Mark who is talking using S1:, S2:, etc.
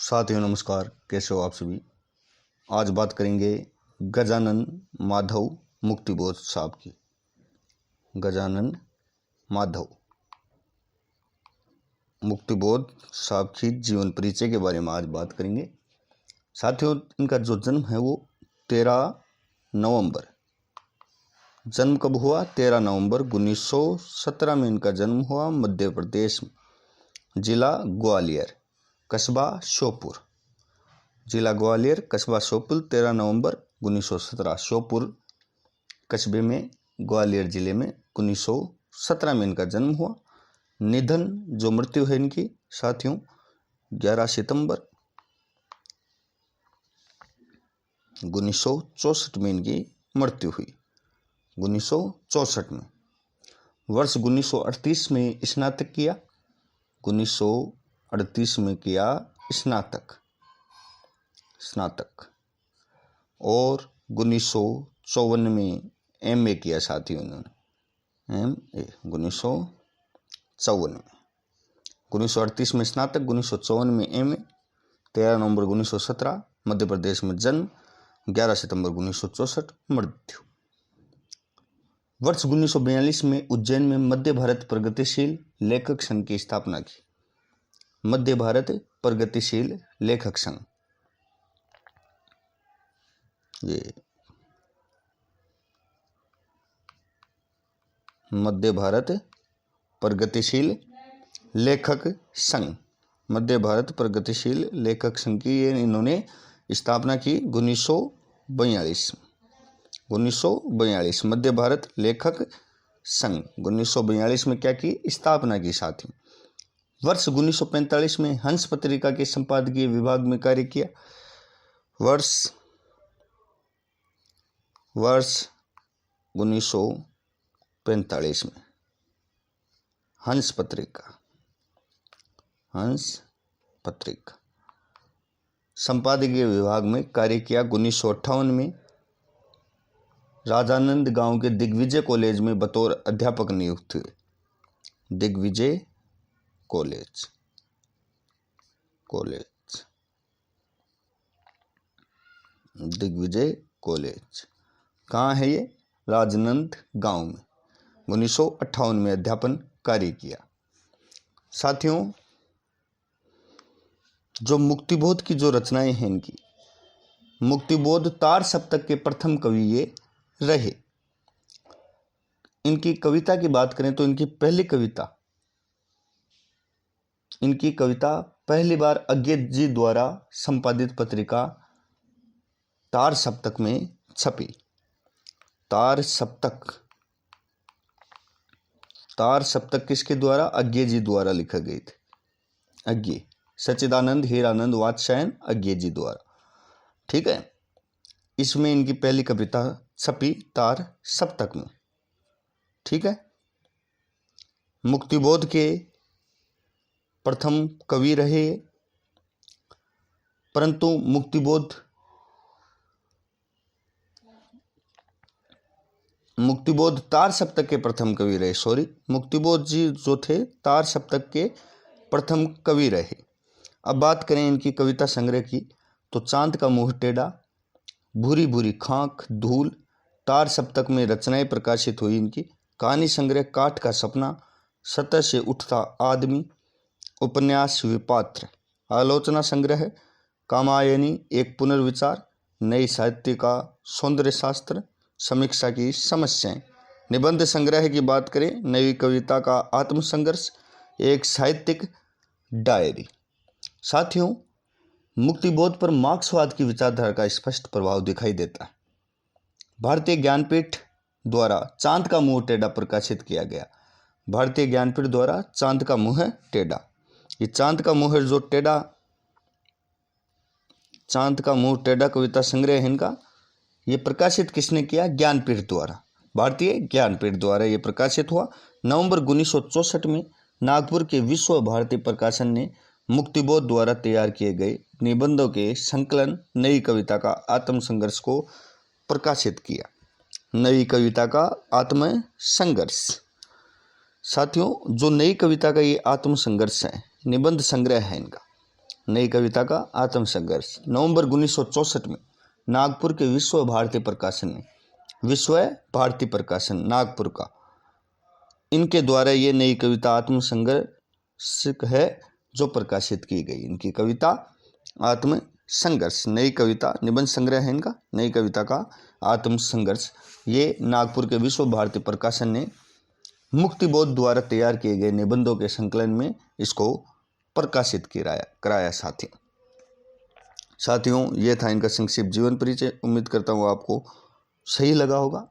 S1: साथियों नमस्कार, कैसे हो आप सभी। आज बात करेंगे गजानन माधव मुक्तिबोध साहब की। गजानन माधव मुक्तिबोध साहब की जीवन परिचय के बारे में आज बात करेंगे। साथियों, इनका जो जन्म है वो 13 नवंबर, जन्म कब हुआ? 13 नवंबर 1917 में इनका जन्म हुआ। मध्य प्रदेश, जिला ग्वालियर, कस्बा श्योपुर। जिला ग्वालियर, कस्बा श्योपुर, 13 नवंबर 1917। श्योपुर कस्बे में, ग्वालियर जिले में 1917 में इनका जन्म हुआ। निधन, जो मृत्यु है इनकी साथियों, 11 सितंबर 1964 में इनकी मृत्यु हुई। 1964 में। वर्ष 1938 में स्नातक किया। 1938 में किया स्नातक और 1954 में MA किया साथियों इन्होंने। MA 1954 में। 1938 में स्नातक, 1954 में MA। 13 नवंबर 1917 मध्य प्रदेश में जन्म, 11 सितंबर 1964 मृत्यु। वर्ष 1942 में उज्जैन में मध्य भारत प्रगतिशील लेखक संघ की स्थापना की। मध्य भारत प्रगतिशील लेखक संघ, ये मध्य भारत प्रगतिशील लेखक संघ, मध्य भारत प्रगतिशील लेखक संघ की ये इन्होंने स्थापना की 1942। मध्य भारत लेखक संघ 1942 में क्या की? स्थापना की साथियों। वर्ष 1945 में हंस पत्रिका के संपादकीय विभाग में कार्य किया। वर्ष 1945 में हंस पत्रिका संपादकीय विभाग में कार्य किया। 1958 में राजानंद गांव के दिग्विजय कॉलेज में बतौर अध्यापक नियुक्त हुए। दिग्विजय कॉलेज कहाँ है ये? राजानंद गांव में। 1958 में अध्यापन कार्य किया। साथियों, जो मुक्तिबोध की जो रचनाएं हैं इनकी, मुक्तिबोध तार सप्तक के प्रथम कवि ये रहे। इनकी कविता की बात करें तो इनकी कविता पहली बार अज्ञेय जी द्वारा संपादित पत्रिका तार सप्तक में छपी। तार सप्तक किसके द्वारा? अज्ञेय जी द्वारा लिखे गए थे। अज्ञेय सच्चिदानंद हीरानंद वात्स्यायन अज्ञेय जी द्वारा। ठीक है, इसमें इनकी पहली कविता छपी तार सप्तक में। ठीक है, मुक्तिबोध के प्रथम कवि रहे, परंतु मुक्तिबोध तार सप्तक के प्रथम कवि रहे। मुक्तिबोध जी जो थे तार सप्तक के प्रथम कवि रहे। अब बात करें इनकी कविता संग्रह की तो चांद का मुंह टेढ़ा, भूरी भूरी खाक, धूल, तार सप्तक में रचनाएं प्रकाशित हुई इनकी। कहानी संग्रह काठ का सपना, सतह से उठता आदमी, उपन्यास विपात्र, आलोचना संग्रह कामायनी एक पुनर्विचार, नई साहित्य का सौंदर्य शास्त्र, समीक्षा की समस्याएं। निबंध संग्रह की बात करें, नई कविता का आत्मसंघर्ष, एक साहित्यिक डायरी। साथियों, मुक्तिबोध पर मार्क्सवाद की विचारधारा का स्पष्ट प्रभाव दिखाई देता है। भारतीय ज्ञानपीठ द्वारा चांद का मुंह टेढ़ा प्रकाशित किया गया। भारतीय ज्ञानपीठ द्वारा चांद का मुंह टेढ़ा, ये चांद का मुंह जो टेढ़ा कविता संग्रह है इनका, ये प्रकाशित किसने किया? ज्ञानपीठ द्वारा, भारतीय ज्ञानपीठ द्वारा ये प्रकाशित हुआ। नवंबर 1964 में नागपुर के विश्व भारती प्रकाशन ने मुक्तिबोध द्वारा तैयार किए गए निबंधों के संकलन नई कविता का आत्मसंघर्ष को प्रकाशित किया। नई कविता का आत्मसंघर्ष। साथियों, जो नई कविता का ये आत्मसंघर्ष है, निबंध संग्रह है इनका, नई कविता का आत्मसंघर्ष। नवंबर 1964 में नागपुर के विश्व भारती प्रकाशन नागपुर का, इनके द्वारा ये नई कविता आत्मसंघर्ष है जो प्रकाशित की गई। इनकी कविता आत्मसंघर्ष, नई कविता, निबंध संग्रह है इनका, नई कविता का आत्मसंघर्ष। ये नागपुर के विश्व भारती प्रकाशन ने मुक्तिबोध द्वारा तैयार किए गए निबंधों के संकलन में इसको प्रकाशित कराया। साथियों, ये था इनका संक्षिप्त जीवन परिचय। उम्मीद करता हूँ आपको सही लगा होगा।